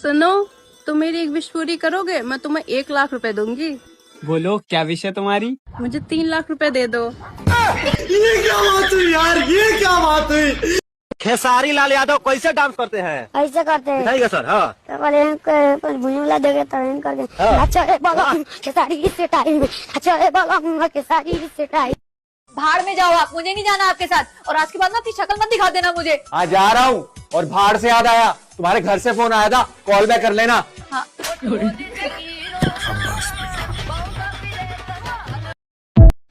सुनो, तुम मेरी एक विश पूरी करोगे, मैं तुम्हें 1 लाख रुपए दूंगी। बोलो क्या विश है तुम्हारी? मुझे 3 लाख रुपए दे दो। ये क्या बात हुई यार, ये क्या बात हुई? खेसारी लाल यादव कैसे डांस करते हैं? ऐसे करते हैं। बताइए सर। हाँ, तो पहले भुजला देखे तरह करके अच्छा है बाबा खेसारी से टाइम, अच्छा है बाबा खेसारी से टाइम। भाड़ में जाओ आप, मुझे नहीं जाना आपके साथ। और आज के बाद ना अपनी शक्ल मत दिखा देना मुझे। आज जा रहा हूँ। और भाड़ से याद आया, तुम्हारे घर से फोन आया था, कॉल बैक कर लेना। हाँ।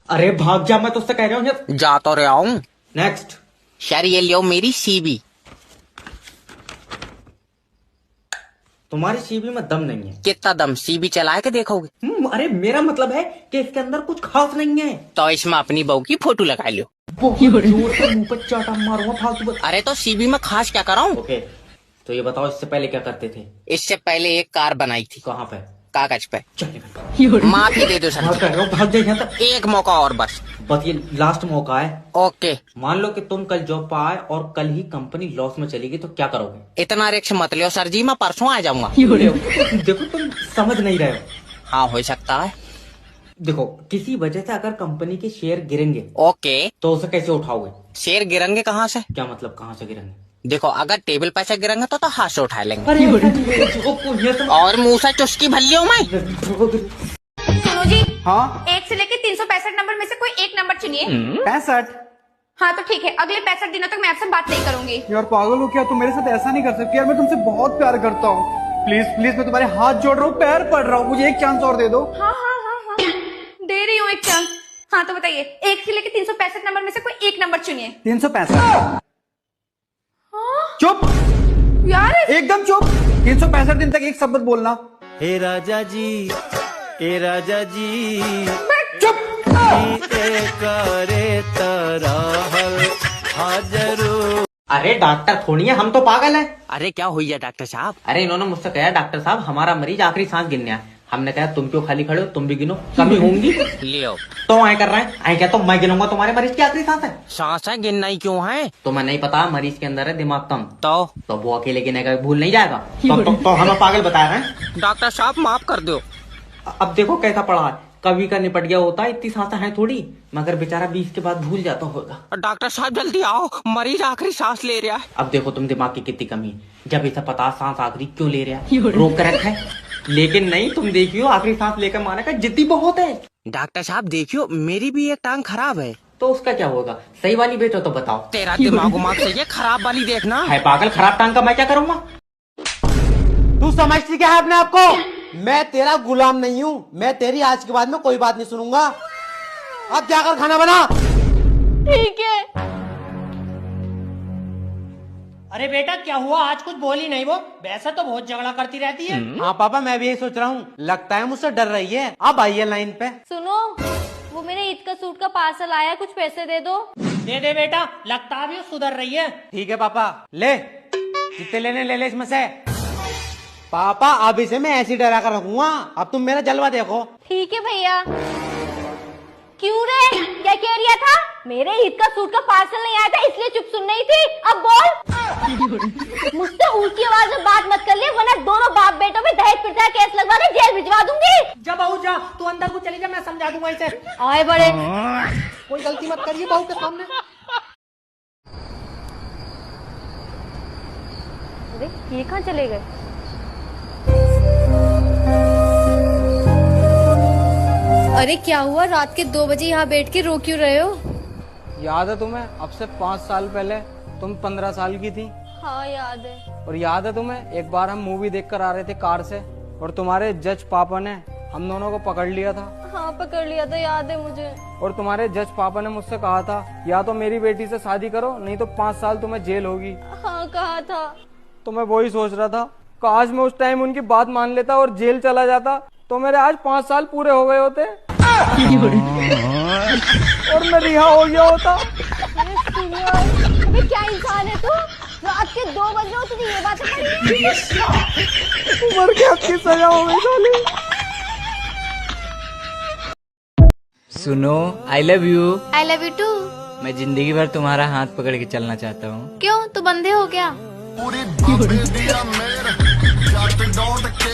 अरे भाग जा, मैं तुझसे कह रहा हूँ। जा तो रहा हूँ। नेक्स्ट। सर ये लियो मेरी सीबी। तुम्हारी सीबी में दम नहीं है। कितना दम? सीबी चला के देखोगे? अरे मेरा मतलब है कि इसके अंदर कुछ खास नहीं है। तो इसमें अपनी बहू की फोटो लगा लो। जोर से मुंह पर चाटा मारूंगा फालतू। अरे तो सीबी में खास क्या कराऊं? ओके, तो ये बताओ इससे पहले क्या करते थे? इससे पहले एक कार बनाई थी। कहाँ पे? कागज पे। चल माफी दे दो सर। भाग जाए यहाँ तक। एक मौका और बस ये लास्ट मौका है। ओके। मान लो कि तुम कल जॉब पर आए और कल ही कंपनी लॉस में चली गई, तो क्या करोगे? इतना रिक्स मत लियो सर जी, मैं परसों आ जाऊंगा। देखो तुम समझ नहीं रहे हो। हाँ हो सकता है। देखो, किसी वजह से अगर कंपनी के शेयर गिरेंगे, ओके, तो उसे कैसे उठाओगे? शेयर गिरेंगे कहाँ से? क्या मतलब कहाँ से गिरेंगे? देखो अगर टेबल पे से गिरेंगे तो हाथ से उठा लेंगे। अरे और मुंह से चुस्की भल्लियो मैं। सुनो जी, हाँ 1 से लेके 365 नंबर में से कोई एक नंबर चुनिए। 65। हाँ तो ठीक है, अगले 65 दिनों तक मैं आपसे बात नहीं करूंगी। यार पागल हो क्या? तुम मेरे साथ ऐसा नहीं कर सकती यार, मैं तुमसे बहुत प्यार करता हूँ। प्लीज प्लीज, मैं तुम्हारे हाथ जोड़ रहा हूँ, पैर पड़ रहा हूँ, मुझे एक चांस और दे दो। हाँ हाँ हाँ हाँ, दे रही हूँ एक चांस। हाँ तो बताइए, 1 से लेके 365 नंबर में से कोई एक नंबर चुनिए। 365। चुप यार एकदम चुप। 365 दिन तक एक शब्द बोलना। हे राजा जी, हे राजा जी, चुप। करे तरहल हाजरू। अरे डॉक्टर थोड़ी है, हम तो पागल हैं। अरे क्या हुई है डॉक्टर साहब? अरे इन्होंने मुझसे कहा, डॉक्टर साहब हमारा मरीज आखिरी सांस गिनने आया। हमने कहा तुम क्यों खाली खड़े हो, तुम भी गिनो, कमी होंगी। लियो तो आए कर रहे हैं, आए क्या तो मैं गिनूंगा तुम्हारे मरीज की आखिरी सांस है। सांसें गिनना ही क्यों है? तुम्हें नहीं पता मरीज के अंदर है दिमाग कम, तो वो अकेले गिनेगा, भूल नहीं जाएगा। तो हमें पागल बता रहे हैं। डॉक्टर साहब माफ कर दो। अब देखो कैसा पड़ा है, कभी का निपट गया होता है, इतनी सांसें हैं थोड़ी, मगर बेचारा 20 के बाद भूल जाता होगा। डॉक्टर साहब जल्दी आओ, मरीज आखिरी सांस ले रहा है। अब देखो तुम दिमाग की कितनी कमी है, जब इसे पता सांस आखिरी क्यों ले रहा है, रोक कर रखा है। लेकिन नहीं, तुम देखियो आखिरी सांस लेकर माने का जिद्दी बहुत है। डॉक्टर साहब देखियो मेरी भी एक टांग खराब है। तो उसका क्या होगा? सही वाली बेचो तो बताओ। तेरा दिमाग से ये खराब वाली देखना है पागल, खराब टांग का मैं क्या करूंगा? तू समझती क्या है अपने आप को? मैं तेरा गुलाम नहीं हूँ, मैं तेरी आज के बाद में कोई बात नहीं सुनूंगा। अब जाकर खाना बना। ठीक है। अरे बेटा क्या हुआ, आज कुछ बोली नहीं वो? वैसा तो बहुत झगड़ा करती रहती है। हाँ पापा, मैं भी यही सोच रहा हूँ, लगता है मुझसे डर रही है। अब आइए लाइन पे। सुनो, वो मेरे ईद का सूट का पार्सल आया, कुछ पैसे दे दो। दे दे बेटा, लगता भी सुधर रही है। ठीक है पापा, ले जितने लेने ले ले इसमें से। पापा अब इसे मैं ऐसी डरा कर रखूंगा, अब तुम मेरा जलवा देखो। ठीक है भैया। क्यों रे, क्या कह रहा था? मेरे ईद का सूट का पार्सल नहीं आया था इसलिए चुप सुन रही थी, अब बोल। मुझसे ऊंची आवाज में बात मत कर ले, वरना दोनों बाप बेटों में दहेज प्रथा केस लगवा के जेल भिजवा दूंगी। जा बहू जा, तू अंदर को चली जा, मैं समझा दूंगा इसे। आए बड़े, कोई गलती मत करिए बहू के सामने। अरे ये कहाँ चले गए? अरे क्या हुआ, रात के 2 बजे यहाँ बैठ के रो क्यों रहे हो? याद है तुम्हें, अब से 5 साल पहले तुम 15 साल की थी। हाँ याद है। और याद है तुम्हें, एक बार हम मूवी देखकर आ रहे थे कार से, और तुम्हारे जज पापा ने हम दोनों को पकड़ लिया था। हाँ पकड़ लिया था, याद है मुझे। और तुम्हारे जज पापा ने मुझसे कहा था, या तो मेरी बेटी से शादी करो, नहीं तो 5 साल तुम्हें जेल होगी। हाँ कहा था। तो मैं वही सोच रहा था, काश मैं उस टाइम उनकी बात मान लेता और जेल चला जाता, तो मेरे आज 5 साल पूरे हो गए होते और मैं रिहा हो गया होता। अबे क्या इंसान है तू, रात के 2 बज रहे हो, तुझे ये बात पड़ी है? उम्र के आपकी सजा हो गई साली। सुनो, I love you. I love you too. मैं जिंदगी भर तुम्हारा हाथ पकड़ के चलना चाहता हूँ। क्यों, तू बंधे हो क्या? door, the